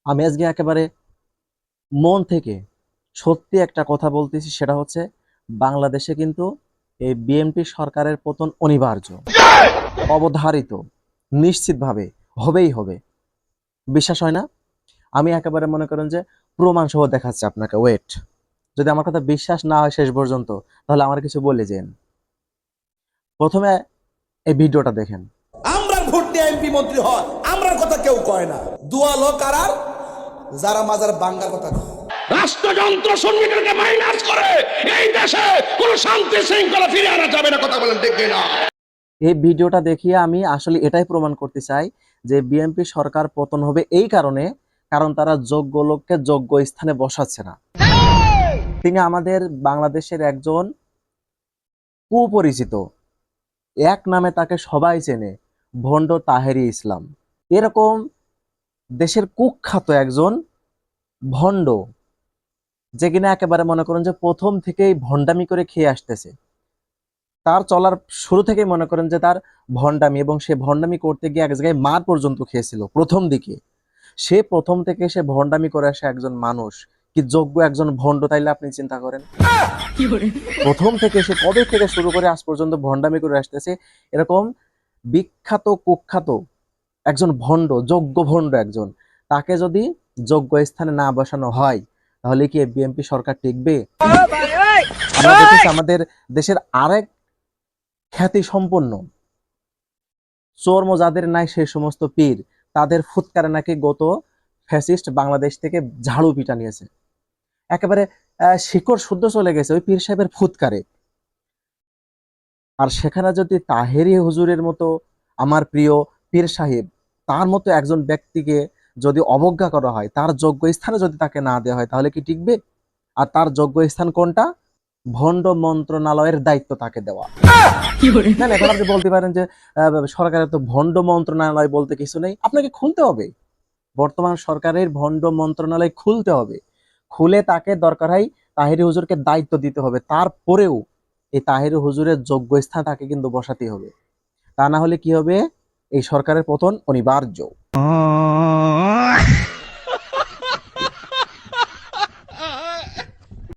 আমি আজকে একেবারে মন থেকে সত্যি একটা কথা বলতেছি, সেটা হচ্ছে বাংলাদেশে কিন্তু এই বিএনপি সরকারের পতন অনিবার্য, অবধারিত, নিশ্চিতভাবে হবেই হবে। বিশ্বাস হয় না? আমি একেবারে মনে করেন যে প্রমাণ সহ দেখাচ্ছি আপনাকে, ওয়েট। যদি আমার কথা বিশ্বাস না হয় শেষ পর্যন্ত, তাহলে আমার কিছু বলে যেন। প্রথমে এই ভিডিওটা দেখেন। আমরা ভোট দিয়ে এমপি মন্ত্রী হয়, আমরার কথা কেউ কয় না। দুয়ালো কারার যারা মাজার বাঙ্গার কথা কয়। রাষ্ট্রযন্ত্র শ্রমিকদেরকে মাইনাস করে এই দেশে কোনো শান্তি শৃঙ্খলা ফিরে আনা যাবে না। কথা বলেন ঠিক না? এই ভিডিওটা দেখিয়ে আমি আসলে এটাই প্রমাণ করতে চাই যে বিএনপি সরকার পতন হবে এই কারণে, কারণ তারা যোগ্য লোককে যোগ্য স্থানে বসাচ্ছে না। তিনি আমাদের বাংলাদেশের একজন কুপরিচিত, এক নামে তাকে সবাই চেনে, ভণ্ড তাহেরি ইসলাম। এরকম দেশের কুখ্যাত একজন ভণ্ড, যে কিনা একেবারে মনে করেন যে প্রথম থেকেই ভণ্ডামি করে খেয়ে আসতেছে। তার চলার শুরু থেকেই মনে করেন যে তার ভণ্ডামি, এবং সে ভণ্ডামি করতে গিয়ে এক জায়গায় মার পর্যন্ত খেয়েছিল প্রথম দিকে। সে প্রথম থেকে সে ভণ্ডামি করে আসে একজন মানুষ, কি যোগ্য একজন ভণ্ড তাইলে আপনি চিন্তা করেন। প্রথম থেকে সে কবে থেকে শুরু করে আজ পর্যন্ত ভণ্ডামি করে আসতেছে। এরকম বিখ্যাত কুখ্যাত একজন ভণ্ড, যোগ্য ভণ্ড একজন, তাকে যদি যোগ্য স্থানে না বসানো হয়, তাহলে কি বিএনপি সরকার টিকবে? আমরা দেখেছি আমাদের দেশের আরেক খ্যাতি সম্পন্ন চর্ম যাদের নাই সেই সমস্ত পীর, তাদের ফুৎকারে নাকি গত ফ্যাসিস্ট বাংলাদেশ থেকে ঝাড়ু পিটা নিয়েছে। একেবারে শিকড় শুদ্ধ চলে গেছে ওই পীর সাহেবের ফুৎকারে। আর সেখানে যদি তাহেরি হুজুরের মতো, আমার প্রিয় পীর সাহেব, তার মতো একজন ব্যক্তিকে যদি অবজ্ঞা করা হয়, তার যোগ্য স্থানে যদি তাকে না দেওয়া হয়, তাহলে কি টিকবে? আর তার যোগ্য স্থান কোনটা? ভণ্ড মন্ত্রণালয়ের দায়িত্ব তাকে দেওয়া। না না, এখন আপনি বলতে পারেন যে সরকারের তো ভণ্ড মন্ত্রণালয় বলতে কিছু নেই। আপনাকে খুলতে হবে, বর্তমান সরকারের ভণ্ড মন্ত্রণালয় খুলতে হবে। খুলে তাকে দরকার হয় তাহেরি হুজুরকে দায়িত্ব দিতে হবে। তারপরেও এই তাহেরি হুজুরের যোগ্য স্থান তাকে কিন্তু বসাতে হবে। তা না হলে কি হবে? এই সরকারের পতন অনিবার্য।